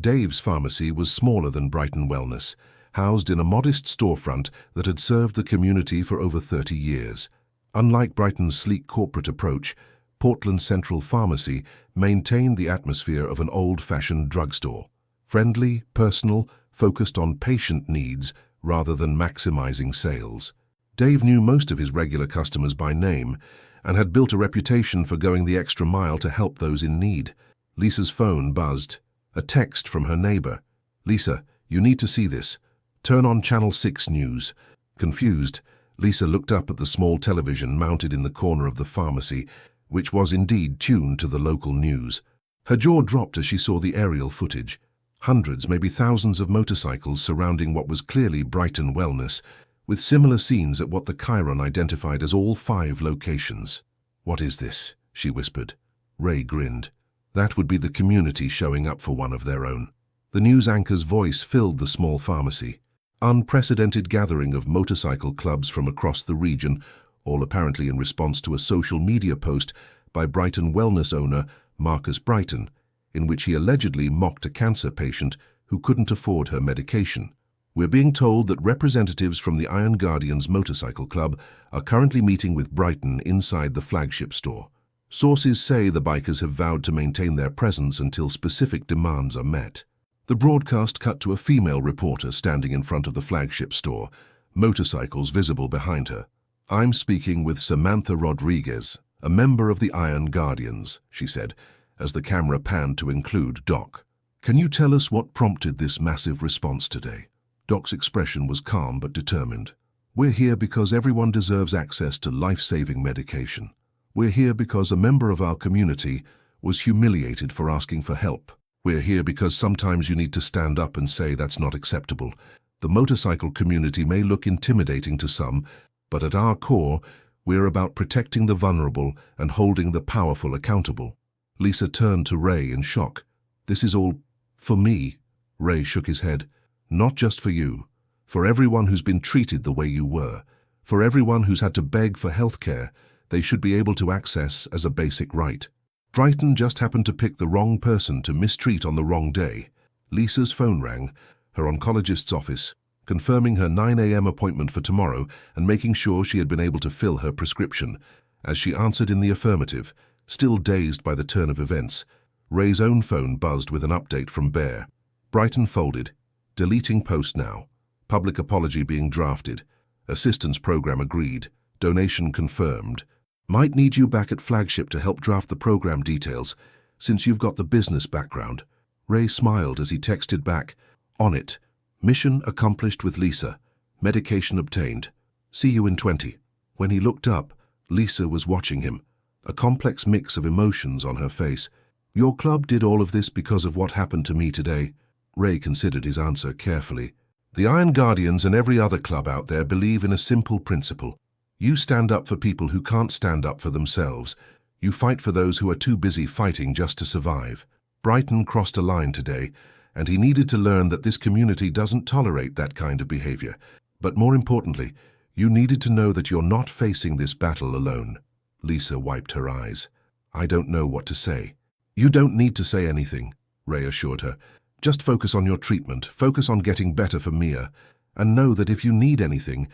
Dave's pharmacy was smaller than Brighton Wellness, housed in a modest storefront that had served the community for over 30 years. Unlike Brighton's sleek corporate approach, Portland Central Pharmacy maintained the atmosphere of an old-fashioned drugstore. Friendly, personal, focused on patient needs rather than maximizing sales. Dave knew most of his regular customers by name and had built a reputation for going the extra mile to help those in need. Lisa's phone buzzed. A text from her neighbor. Lisa, you need to see this. Turn on Channel 6 News. Confused, Lisa looked up at the small television mounted in the corner of the pharmacy, which was indeed tuned to the local news. Her jaw dropped as she saw the aerial footage. Hundreds, maybe thousands of motorcycles surrounding what was clearly Brighton Wellness, with similar scenes at what the Chiron identified as all 5 locations. What is this? She whispered. Ray grinned. That would be the community showing up for one of their own. The news anchor's voice filled the small pharmacy. Unprecedented gathering of motorcycle clubs from across the region, all apparently in response to a social media post by Brighton Wellness owner Marcus Brighton, in which he allegedly mocked a cancer patient who couldn't afford her medication. We're being told that representatives from the Iron Guardians Motorcycle Club are currently meeting with Brighton inside the flagship store. Sources say the bikers have vowed to maintain their presence until specific demands are met. The broadcast cut to a female reporter standing in front of the flagship store, motorcycles visible behind her. "I'm speaking with Samantha Rodriguez, a member of the Iron Guardians," she said, as the camera panned to include Doc. "Can you tell us what prompted this massive response today?" Doc's expression was calm but determined. "We're here because everyone deserves access to life-saving medication. We're here because a member of our community was humiliated for asking for help. We're here because sometimes you need to stand up and say that's not acceptable. The motorcycle community may look intimidating to some, but at our core, we're about protecting the vulnerable and holding the powerful accountable." Lisa turned to Ray in shock. "This is all for me?" Ray shook his head. "Not just for you. For everyone who's been treated the way you were. For everyone who's had to beg for health care they should be able to access as a basic right. Brighton just happened to pick the wrong person to mistreat on the wrong day." Lisa's phone rang, her oncologist's office, confirming her 9 a.m. appointment for tomorrow and making sure she had been able to fill her prescription. As she answered in the affirmative, still dazed by the turn of events, Ray's own phone buzzed with an update from Bear. Brighton folded. "Deleting post now. Public apology being drafted. Assistance program agreed. Donation confirmed. Might need you back at flagship to help draft the program details, since you've got the business background." Ray smiled as he texted back, "On it. Mission accomplished with Lisa. Medication obtained. See you in 20. When he looked up, Lisa was watching him, a complex mix of emotions on her face. "Your club did all of this because of what happened to me today?" Ray considered his answer carefully. "The Iron Guardians and every other club out there believe in a simple principle. You stand up for people who can't stand up for themselves. You fight for those who are too busy fighting just to survive." Brighton crossed a line today, and he needed to learn that this community doesn't tolerate that kind of behavior. But more importantly, you needed to know that you're not facing this battle alone. Lisa wiped her eyes. "I don't know what to say." "You don't need to say anything," Ray assured her. "Just focus on your treatment, focus on getting better for Mia, and know that if you need anything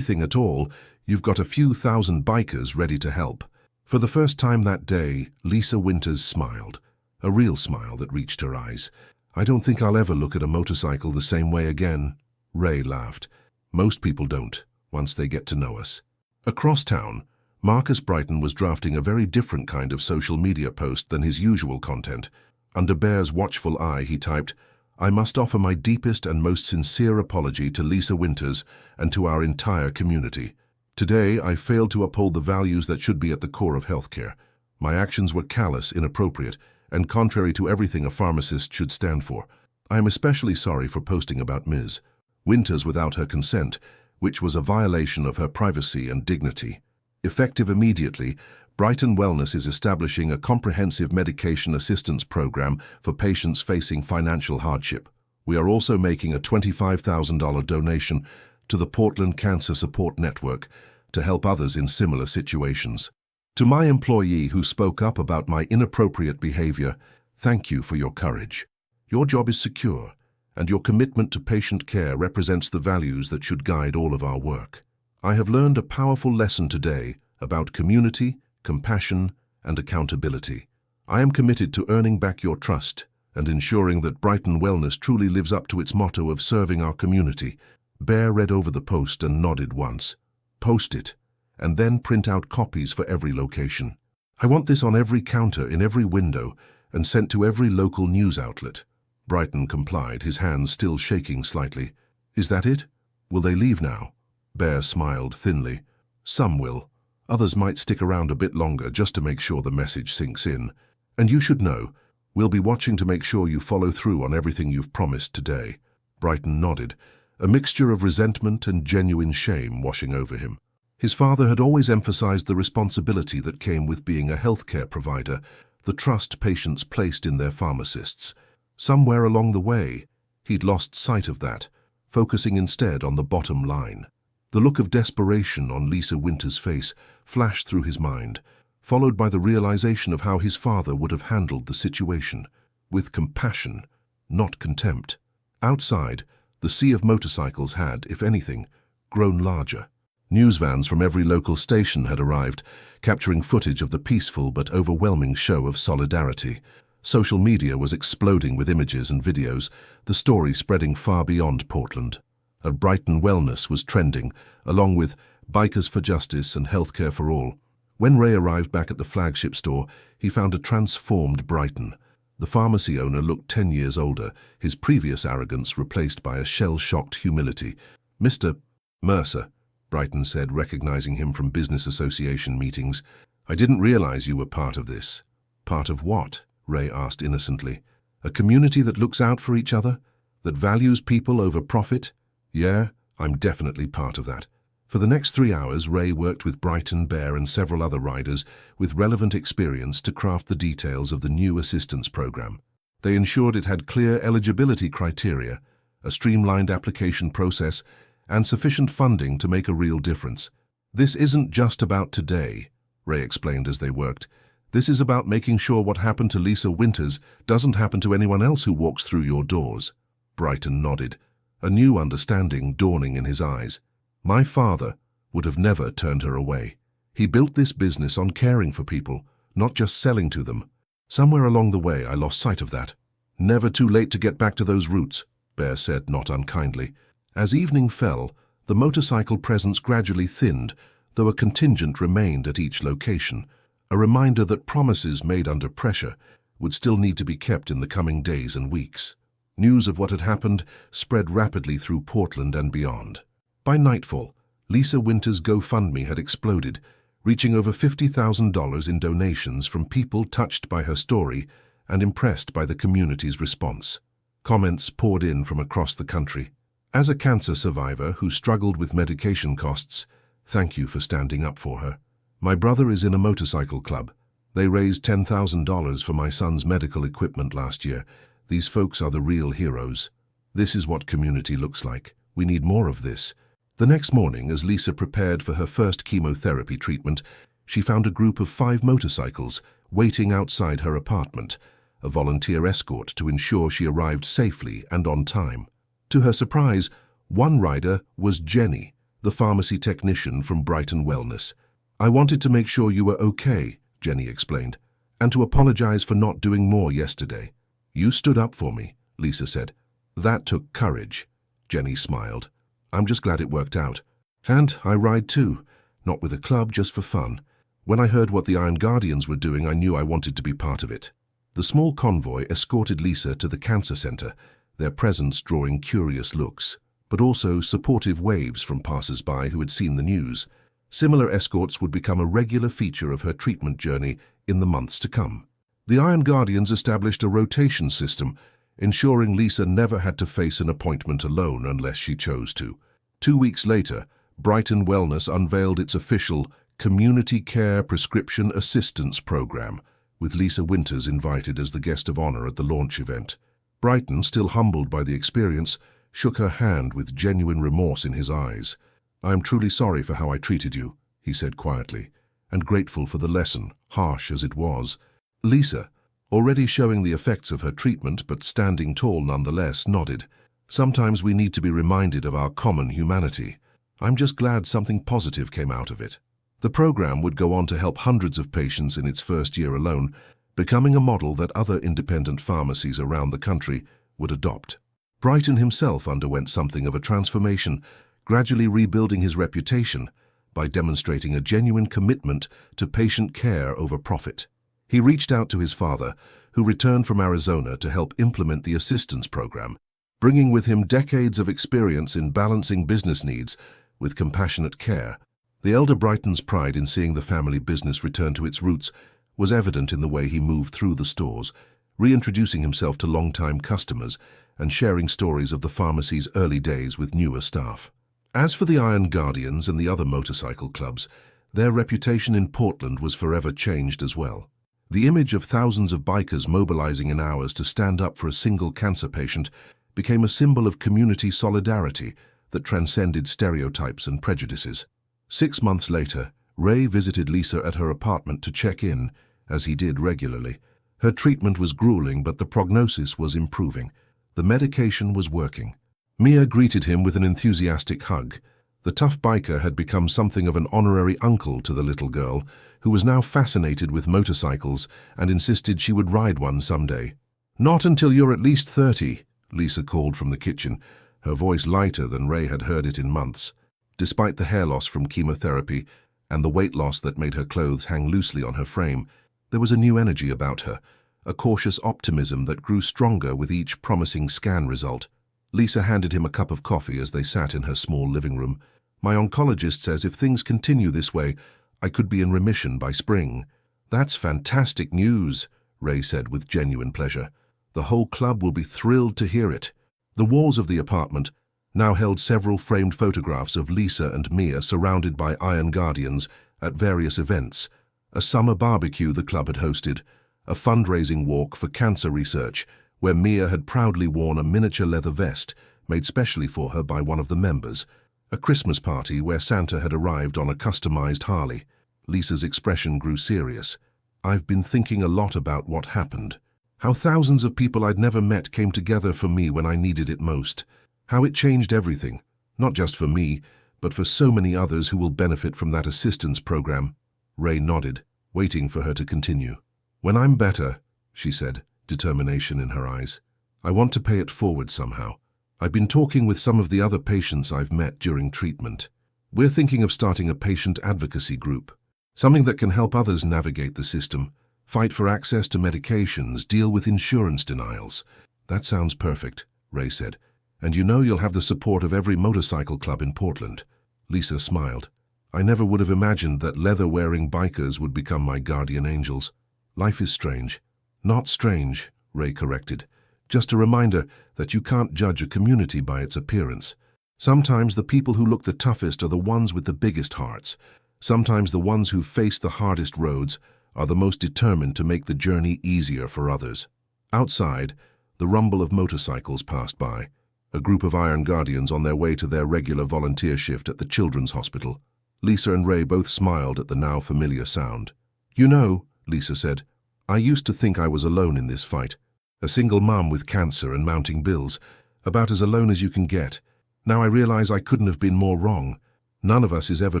at all, you've got a few thousand bikers ready to help." For the first time that day, Lisa Winters smiled, a real smile that reached her eyes. "I don't think I'll ever look at a motorcycle the same way again." Ray laughed. "Most people don't, once they get to know us." Across town, Marcus Brighton was drafting a very different kind of social media post than his usual content. Under Bear's watchful eye, he typed, "I must offer my deepest and most sincere apology to Lisa Winters and to our entire community. Today, I failed to uphold the values that should be at the core of healthcare. My actions were callous, inappropriate, and contrary to everything a pharmacist should stand for. I am especially sorry for posting about Ms. Winters without her consent, which was a violation of her privacy and dignity." Effective immediately, Brighton Wellness is establishing a comprehensive medication assistance program for patients facing financial hardship. We are also making a $25,000 donation to the Portland Cancer Support Network to help others in similar situations. To my employee who spoke up about my inappropriate behavior, thank you for your courage. Your job is secure, and your commitment to patient care represents the values that should guide all of our work. I have learned a powerful lesson today about community, compassion, and accountability. I am committed to earning back your trust and ensuring that Brighton Wellness truly lives up to its motto of serving our community." Bear read over the post and nodded once. "Post it, and then print out copies for every location. I want this on every counter in every window and sent to every local news outlet." Brighton complied, his hands still shaking slightly. "Is that it? Will they leave now?" Bear smiled thinly. "Some will. Others might stick around a bit longer just to make sure the message sinks in. And you should know, we'll be watching to make sure you follow through on everything you've promised today." Brighton nodded, a mixture of resentment and genuine shame washing over him. His father had always emphasized the responsibility that came with being a healthcare provider, the trust patients placed in their pharmacists. Somewhere along the way, he'd lost sight of that, focusing instead on the bottom line. The look of desperation on Lisa Winters' face flashed through his mind, followed by the realization of how his father would have handled the situation, with compassion, not contempt. Outside, the sea of motorcycles had, if anything, grown larger. News vans from every local station had arrived, capturing footage of the peaceful but overwhelming show of solidarity. Social media was exploding with images and videos, the story spreading far beyond Portland. A Brighton wellness was trending, along with Bikers for Justice and Healthcare for All. When Ray arrived back at the flagship store, he found a transformed Brighton. The pharmacy owner looked 10 years older, his previous arrogance replaced by a shell-shocked humility. "Mr. Mercer," Brighton said, recognizing him from business association meetings. "I didn't realize you were part of this." "Part of what?" Ray asked innocently. "A community that looks out for each other? That values people over profit? Yeah, I'm definitely part of that." For the next 3 hours, Ray worked with Brighton, Bear and several other riders with relevant experience to craft the details of the new assistance program. They ensured it had clear eligibility criteria, a streamlined application process, and sufficient funding to make a real difference. "This isn't just about today," Ray explained as they worked. "This is about making sure what happened to Lisa Winters doesn't happen to anyone else who walks through your doors." Brighton nodded, a new understanding dawning in his eyes. "My father would have never turned her away. He built this business on caring for people, not just selling to them. Somewhere along the way, I lost sight of that." "Never too late to get back to those roots," Bear said, not unkindly. As evening fell, the motorcycle presence gradually thinned, though a contingent remained at each location, a reminder that promises made under pressure would still need to be kept in the coming days and weeks. News of what had happened spread rapidly through Portland and beyond. By nightfall, Lisa Winters' GoFundMe had exploded, reaching over $50,000 in donations from people touched by her story and impressed by the community's response. Comments poured in from across the country. "As a cancer survivor who struggled with medication costs, thank you for standing up for her. My brother is in a motorcycle club. They raised $10,000 for my son's medical equipment last year. These folks are the real heroes. This is what community looks like. We need more of this." The next morning, as Lisa prepared for her first chemotherapy treatment, she found a group of 5 motorcycles waiting outside her apartment, a volunteer escort to ensure she arrived safely and on time. To her surprise, one rider was Jenny, the pharmacy technician from Brighton Wellness. "I wanted to make sure you were okay," Jenny explained, "and to apologize for not doing more yesterday." "You stood up for me," Lisa said. "That took courage." Jenny smiled. "I'm just glad it worked out. And I ride too, not with a club, just for fun. When I heard what the Iron Guardians were doing, I knew I wanted to be part of it." The small convoy escorted Lisa to the cancer center, their presence drawing curious looks, but also supportive waves from passers-by who had seen the news. Similar escorts would become a regular feature of her treatment journey in the months to come. The Iron Guardians established a rotation system, ensuring Lisa never had to face an appointment alone unless she chose to. 2 weeks later, Brighton Wellness unveiled its official Community Care Prescription Assistance Program, with Lisa Winters invited as the guest of honor at the launch event. Brighton, still humbled by the experience, shook her hand with genuine remorse in his eyes. "I am truly sorry for how I treated you," he said quietly, "and grateful for the lesson, harsh as it was." Lisa, already showing the effects of her treatment but standing tall nonetheless, nodded. "Sometimes we need to be reminded of our common humanity. I'm just glad something positive came out of it." The program would go on to help hundreds of patients in its first year alone, becoming a model that other independent pharmacies around the country would adopt. Brighton himself underwent something of a transformation, gradually rebuilding his reputation by demonstrating a genuine commitment to patient care over profit. He reached out to his father, who returned from Arizona to help implement the assistance program, bringing with him decades of experience in balancing business needs with compassionate care. The elder Brighton's pride in seeing the family business return to its roots was evident in the way he moved through the stores, reintroducing himself to long-time customers and sharing stories of the pharmacy's early days with newer staff. As for the Iron Guardians and the other motorcycle clubs, their reputation in Portland was forever changed as well. The image of thousands of bikers mobilizing in hours to stand up for a single cancer patient became a symbol of community solidarity that transcended stereotypes and prejudices. 6 months later, Ray visited Lisa at her apartment to check in, as he did regularly. Her treatment was grueling, but the prognosis was improving. The medication was working. Mia greeted him with an enthusiastic hug. The tough biker had become something of an honorary uncle to the little girl, who was now fascinated with motorcycles and insisted she would ride one someday. "Not until you're at least 30, Lisa called from the kitchen, her voice lighter than Ray had heard it in months. Despite the hair loss from chemotherapy and the weight loss that made her clothes hang loosely on her frame, there was a new energy about her, a cautious optimism that grew stronger with each promising scan result. Lisa handed him a cup of coffee as they sat in her small living room. "My oncologist says if things continue this way, I could be in remission by spring." "That's fantastic news," Ray said with genuine pleasure. "The whole club will be thrilled to hear it." The walls of the apartment now held several framed photographs of Lisa and Mia surrounded by Iron Guardians at various events: a summer barbecue the club had hosted, a fundraising walk for cancer research, where Mia had proudly worn a miniature leather vest made specially for her by one of the members, a Christmas party where Santa had arrived on a customized Harley. Lisa's expression grew serious. "I've been thinking a lot about what happened. How thousands of people I'd never met came together for me when I needed it most. How it changed everything, not just for me, but for so many others who will benefit from that assistance program." Ray nodded, waiting for her to continue. "When I'm better," she said, determination in her eyes, "I want to pay it forward somehow. I've been talking with some of the other patients I've met during treatment. We're thinking of starting a patient advocacy group, something that can help others navigate the system, fight for access to medications, deal with insurance denials." "That sounds perfect," Ray said. "And you know you'll have the support of every motorcycle club in Portland." Lisa smiled. "I never would have imagined that leather-wearing bikers would become my guardian angels. Life is strange." "Not strange," Ray corrected. "Just a reminder that you can't judge a community by its appearance. Sometimes the people who look the toughest are the ones with the biggest hearts. Sometimes the ones who've faced the hardest roads are the most determined to make the journey easier for others." Outside, the rumble of motorcycles passed by, a group of Iron Guardians on their way to their regular volunteer shift at the Children's Hospital. Lisa and Ray both smiled at the now familiar sound. "You know," Lisa said, "I used to think I was alone in this fight. A single mum with cancer and mounting bills, about as alone as you can get. Now I realize I couldn't have been more wrong. None of us is ever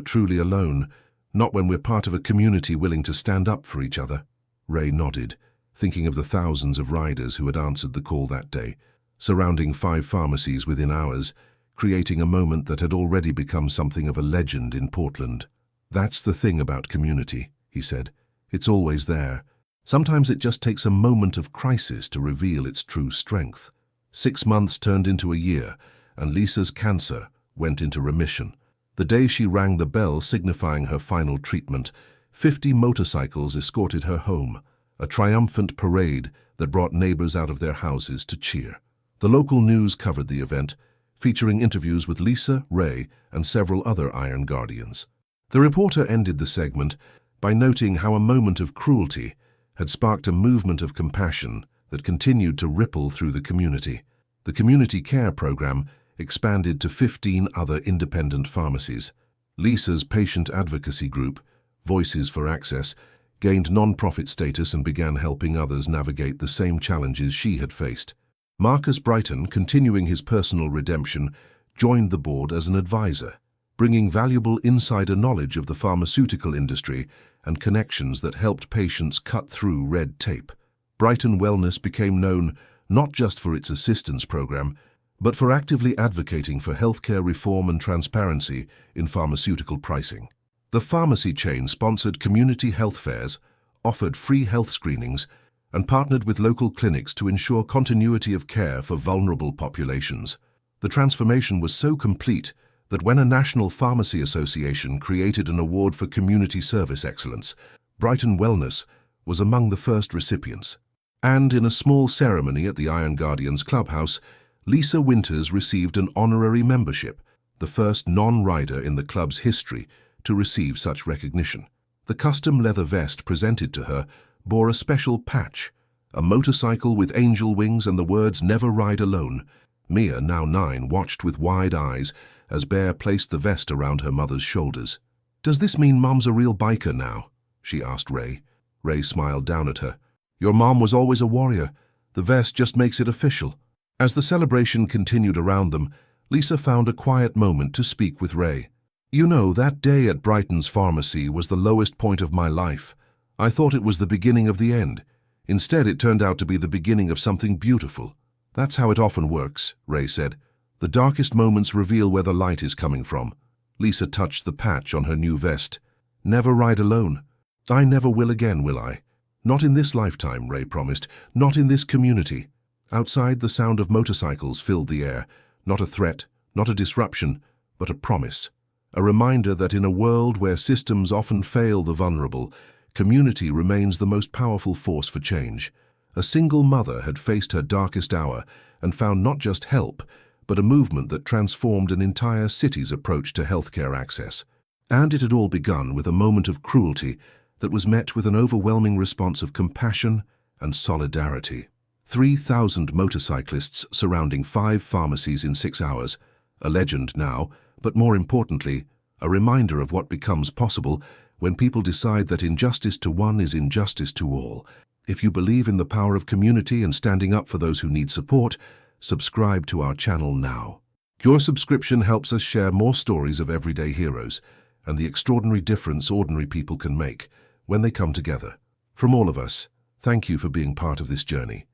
truly alone, not when we're part of a community willing to stand up for each other." Ray nodded, thinking of the thousands of riders who had answered the call that day, surrounding 5 pharmacies within hours, creating a moment that had already become something of a legend in Portland. "That's the thing about community," he said. "It's always there. Sometimes it just takes a moment of crisis to reveal its true strength." 6 months turned into a year, and Lisa's cancer went into remission. The day she rang the bell signifying her final treatment, 50 motorcycles escorted her home, a triumphant parade that brought neighbors out of their houses to cheer. The local news covered the event, featuring interviews with Lisa, Ray, and several other Iron Guardians. The reporter ended the segment by noting how a moment of cruelty had sparked a movement of compassion that continued to ripple through the community. The community care program expanded to 15 other independent pharmacies. Lisa's patient advocacy group, Voices for Access, gained non-profit status and began helping others navigate the same challenges she had faced. Marcus Brighton, continuing his personal redemption, joined the board as an advisor, bringing valuable insider knowledge of the pharmaceutical industry and connections that helped patients cut through red tape. Brighton Wellness became known not just for its assistance program, but for actively advocating for healthcare reform and transparency in pharmaceutical pricing. The pharmacy chain sponsored community health fairs, offered free health screenings, and partnered with local clinics to ensure continuity of care for vulnerable populations. The transformation was so complete that when a National Pharmacy Association created an award for community service excellence, Brighton Wellness was among the first recipients. And in a small ceremony at the Iron Guardians clubhouse, Lisa Winters received an honorary membership, the first non-rider in the club's history to receive such recognition. The custom leather vest presented to her bore a special patch, a motorcycle with angel wings and the words "Never Ride Alone." Mia, now 9, watched with wide eyes as Bear placed the vest around her mother's shoulders. "Does this mean Mom's a real biker now?" she asked Ray. Ray smiled down at her. "Your mom was always a warrior. The vest just makes it official." As the celebration continued around them, Lisa found a quiet moment to speak with Ray. You know, that day at Brighton's pharmacy was the lowest point of my life. I thought it was the beginning of the end. Instead, it turned out to be the beginning of something beautiful. That's how it often works, Ray said. The darkest moments reveal where the light is coming from. Lisa touched the patch on her new vest. Never ride alone. I never will again, will I? Not in this lifetime, Ray promised. Not in this community. Outside, the sound of motorcycles filled the air. Not a threat, not a disruption, but a promise. A reminder that in a world where systems often fail the vulnerable, community remains the most powerful force for change. A single mother had faced her darkest hour and found not just help, but a movement that transformed an entire city's approach to healthcare access. And it had all begun with a moment of cruelty that was met with an overwhelming response of compassion and solidarity. 3,000 motorcyclists surrounding 5 pharmacies in 6 hours, a legend now, but more importantly, a reminder of what becomes possible when people decide that injustice to one is injustice to all. If you believe in the power of community and standing up for those who need support, subscribe to our channel now. Your subscription helps us share more stories of everyday heroes and the extraordinary difference ordinary people can make when they come together. From all of us, thank you for being part of this journey.